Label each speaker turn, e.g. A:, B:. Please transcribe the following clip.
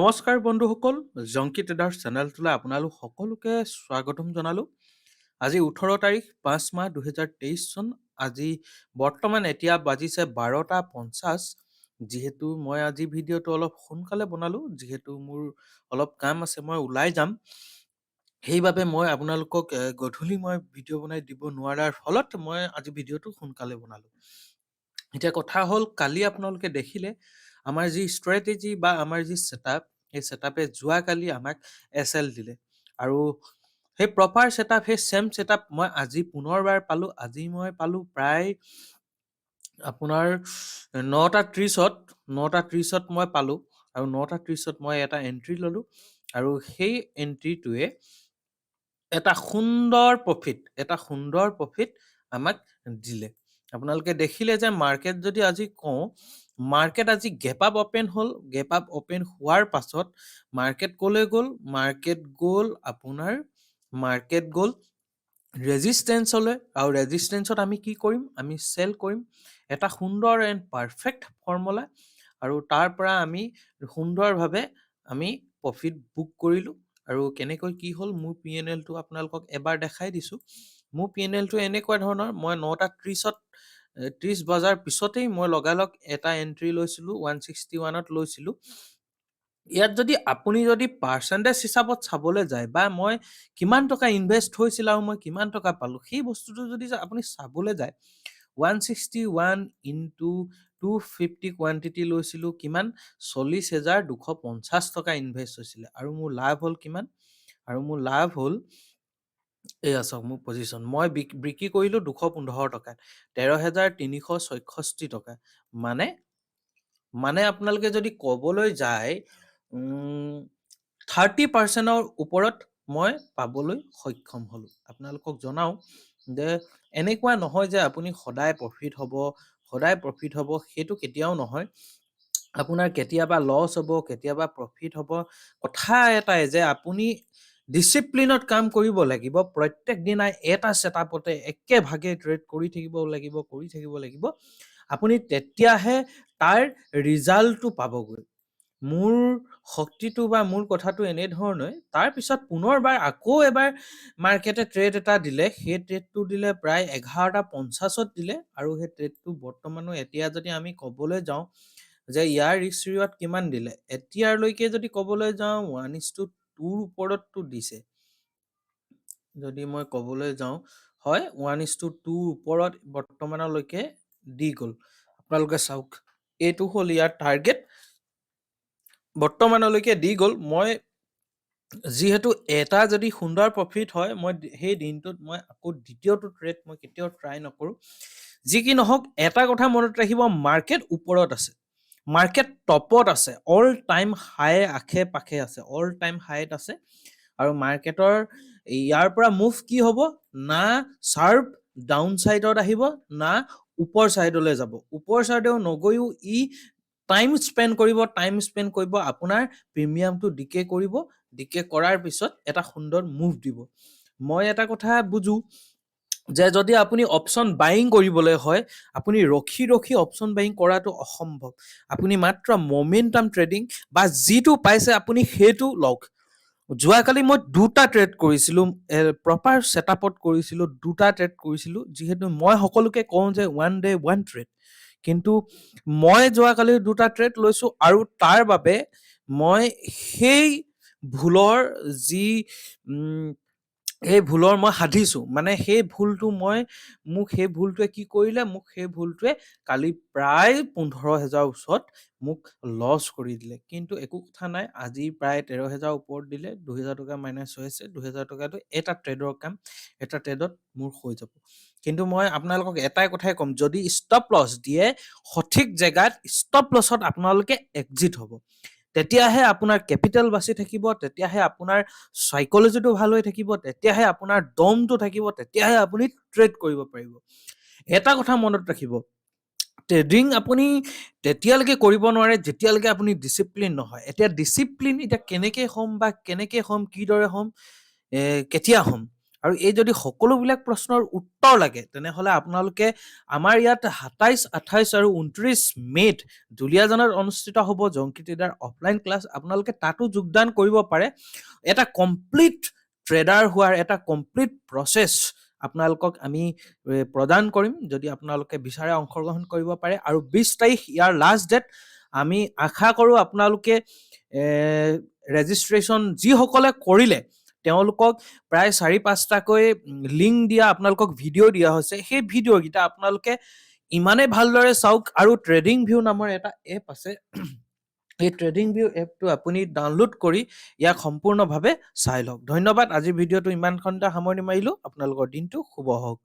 A: নমস্কাৰ বন্ধুসকল, জংকি ট্ৰেডাৰ্ছ চেনেলটোলৈ আপোনালোক সকলোকে স্বাগতম জনালোঁ। আজি 18 তাৰিখ 5 মাহ 2023 চন। আজি বৰ্তমান এতিয়া বাজিছে 12:50। যিহেতু মই আজি ভিডিঅ'টো অলপ সোনকালে বনালোঁ, যিহেতু মোৰ অলপ কাম আছে, মই ওলাই যাম। সেইবাবে মই আপোনালোকক গধূলি মই ভিডিঅ' বনাই দিব নোৱাৰাৰ ফলত মই আজি ভিডিঅ'টো সোনকালে বনালোঁ। এতিয়া কথা হ'ল, কালি আপোনালোকে দেখিলে আমাৰ যি ষ্ট্ৰেটেজি বা আমাৰ যি ছেটআপ, সেই ছেটআপে যোৱাকালি আমাক এল দিলে আৰু সেই প্ৰপাৰ ছেটআপ, সেই ছেম ছেটআপ মই আজি পুনৰবাৰ পালোঁ। আজি মই পালোঁ প্ৰায় আপোনাৰ 9:30ত মই পালোঁ আৰু 9:30ত মই এটা এণ্ট্ৰি ল'লোঁ আৰু সেই এণ্ট্ৰিটোৱে এটা সুন্দৰ প্ৰফিট আমাক দিলে। আপোনালোকে দেখিলে যে মাৰ্কেট যদি আজি কওঁ, মাৰ্কেট আজি গেপ আপ অপেন হ'ল। গেপ আপ অপেন হোৱাৰ পাছত মাৰ্কেট ক'লৈ গ'ল? মাৰ্কেট গ'ল ৰেজিষ্টেঞ্চলৈ, আৰু ৰেজিষ্টেঞ্চত আমি কি কৰিম? আমি চেল কৰিম। এটা সুন্দৰ এণ্ড পাৰফেক্ট ফৰ্মুলা, আৰু তাৰ পৰা আমি সুন্দৰভাৱে আমি প্ৰফিট বুক কৰিলোঁ। আৰু কেনেকৈ কি হ'ল, মোৰ P&Lটো আপোনালোকক এবাৰ দেখাই দিছোঁ। মোৰ P&Lটো এনেকুৱা ধৰণৰ, মই 9:30ত 30 বজাৰ পিছতেই মই লগালগ এটা এণ্ট্ৰি লৈছিলোঁ, 161ত লৈছিলোঁ। ইয়াত যদি আপুনি পাৰ্চেণ্টেজ হিচাপত চাবলৈ যায়, বা মই কিমান টকা ইনভেষ্ট হৈছিল আৰু মই কিমান টকা পালোঁ, সেই বস্তুটো যদি আপুনি চাবলৈ যায়, 161 ইনটু 250 কোৱান্টিটি লৈছিলোঁ, কিমান? 40,250 টকা ইনভেষ্ট হৈছিলে, আৰু মোৰ লাভ হ'ল কিমান? আৰু মোৰ লাভ হ'ল, এয়া চাওক মোৰ পজিশ্যন, মই বিক্ৰী কৰিলোঁ 215 টকাত, 13,366 টকা। মানে আপোনালোকে যদি ক'বলৈ যায় 30%ৰ ওপৰত মই পাবলৈ সক্ষম হ'লোঁ। আপোনালোকক জনাওঁ যে এনেকুৱা নহয় যে আপুনি সদায় প্ৰফিট হ'ব, সেইটো কেতিয়াও নহয়। আপোনাৰ কেতিয়াবা লছ হ'ব, কেতিয়াবা প্ৰফিট হ'ব। কথা এটাই যে আপুনি ডিচিপ্লিনত কাম কৰিব লাগিব। প্ৰত্যেক দিনাই এটা ছেটআপতে একেভাগে ট্ৰেড কৰি থাকিব লাগিব। আপুনি তেতিয়াহে তাৰ ৰিজাল্টটো পাবগৈ। মোৰ শক্তিটো বা মোৰ কথাটো এনেধৰণে, তাৰপিছত পুনৰবাৰ আকৌ এবাৰ মাৰ্কেটে ট্ৰেড এটা দিলে। সেই ট্ৰেডটো দিলে প্ৰায় 11:50ত দিলে, আৰু সেই ট্ৰেডটো বৰ্তমানো এতিয়া যদি আমি ক'বলৈ যাওঁ যে ইয়াৰ ৰিস্ক ৰিৱাৰ্ড কিমান দিলে, এতিয়ালৈকে যদি ক'বলৈ যাওঁ 1:2ৰ ওপৰতটো দিছে। যদি মই ক'বলৈ যাওঁ, হয় 1:2ৰ ওপৰত বৰ্তমানলৈকে দি গ'ল। আপোনালোকে চাওক, এইটো হ'ল ইয়াৰ টাৰ্গেট, বৰ্তমানলৈকে দি গ'ল। মই যিহেতু এটা যদি সুন্দৰ প্ৰফিট হয়, মই সেই দিনটোত মই আকৌ দ্বিতীয়টো ট্ৰেড মই কেতিয়াও ট্ৰাই নকৰোঁ। যি কি নহওক, এটা কথা মনত ৰাখিব, মাৰ্কেট ওপৰত আছে, মাৰ্কেট টপত আছে, অল টাইম হাই আশে-পাশে আছে, অল টাইম হাইত আছে। আৰু মাৰ্কেটৰ ইয়াৰ পৰা মুভ কি হ'ব? না শ্বাৰ্প ডাউন চাইডত আহিব, না ওপৰ চাইডলৈ যাব। ওপৰ চাইডেও নগৈও ই টাইম স্পেণ্ড কৰিব, আপোনাৰ প্ৰিমিয়ামটো ডিকে কৰিব, ডিকে কৰাৰ পিছত এটা সুন্দৰ মুভ দিব। মই এটা কথা বুজো যে যদি আপুনি অপশ্যন বাইং কৰিবলৈ হয়, আপুনি ৰখি অপশ্যন বাইং কৰাটো অসম্ভৱ। আপুনি মাত্ৰ মমেণ্টাম ট্ৰেডিং বা যিটো পাইছে আপুনি সেইটো লওক। যোৱাকালি মই 2টা ট্ৰেড কৰিছিলোঁ, প্ৰপাৰ ছেটআপত কৰিছিলোঁ, 2টা ট্ৰেড কৰিছিলোঁ। যিহেতু মই সকলোকে কওঁ যে 1 day 1 ট্ৰেড, কিন্তু মই যোৱাকালি 2টা ট্ৰেড লৈছোঁ, আৰু তাৰ বাবে মই সেই ভুলৰ মই সাধিছোঁ। মানে সেই ভুলটোৱে কি কৰিলে? সেই ভুলটোৱে কালি প্ৰায় 15,000 ওচৰত মোক লছ কৰি দিলে। কিন্তু একো কথা নাই, আজি প্ৰায় 13,000 ওপৰত দিলে, 2,000 টকা মাইনাছ হৈ আছে। 2,000 টকাটো এটা ট্ৰেডৰ কাম, এটা ট্ৰেডত মোৰ হৈ যাব। কিন্তু মই আপোনালোকক এটাই কথাই ক'ম, যদি ষ্টপ লছ দিয়ে সঠিক জেগাত, ষ্টপ লছত আপোনালোকে এক্সিট হ'ব। তেতিয়াহে আপোনাৰ কেপিটেল বাচি থাকিব, তেতিয়াহে আপোনাৰ সাইকলজিটো ভাল হৈ থাকিব, তেতিয়াহে আপোনাৰ দমটো থাকিব, তেতিয়াহে আপুনি ট্ৰেড কৰিব পাৰিব। এটা কথা মনত ৰাখিব, ট্ৰেডিং আপুনি তেতিয়ালৈকে কৰিব নোৱাৰে যেতিয়ালৈকে আপুনি ডিচিপ্লিন নহয়। এতিয়া কেনেকে হ'ম, কিদৰে হ'ম, কেতিয়া হ'ম? আৰু এই যদি সকলোবিলাক প্ৰশ্নৰ উত্তৰ লাগে তেনেহ'লে আপোনালোকে আমাৰ ইয়াত ২৭, ২৮ আৰু ২৯ মে'ত দুলীয়াজানত অনুষ্ঠিত হ'ব জংকি ট্ৰেডাৰ অফলাইন ক্লাছ। আপোনালোকে তাতো যোগদান কৰিব পাৰে। এটা কমপ্লিট ট্ৰেডাৰ হোৱাৰ এটা কমপ্লিট প্ৰচেছ আপোনালোকক আমি প্ৰদান কৰিম। যদি আপোনালোকে বিচাৰে অংশগ্ৰহণ কৰিব পাৰে। আৰু ২০ তাৰিখ ইয়াৰ লাষ্ট ডেট। আমি আশা কৰোঁ আপোনালোকে ৰেজিষ্ট্ৰেশ্যন যিসকলে কৰিলে তেওঁলোকক প্ৰায় ৪-৫টাকৈ লিংক দিয়া আপোনালোকক ভিডিঅ' দিয়া হৈছে। সেই ভিডিঅ'কেইটা আপোনালোকে ইমানেই ভালদৰে চাওক। আৰু ট্ৰেডিং ভিউ নামৰ এটা এপ আছে, এই ট্ৰেডিং ভিউ এপটো আপুনি ডাউনলোড কৰি ইয়াক সম্পূৰ্ণভাৱে চাই লওক। ধন্যবাদ। আজিৰ ভিডিঅ'টো ইমানখনতে সামৰণি মাৰিলোঁ। আপোনালোকৰ দিনটো শুভ হওক।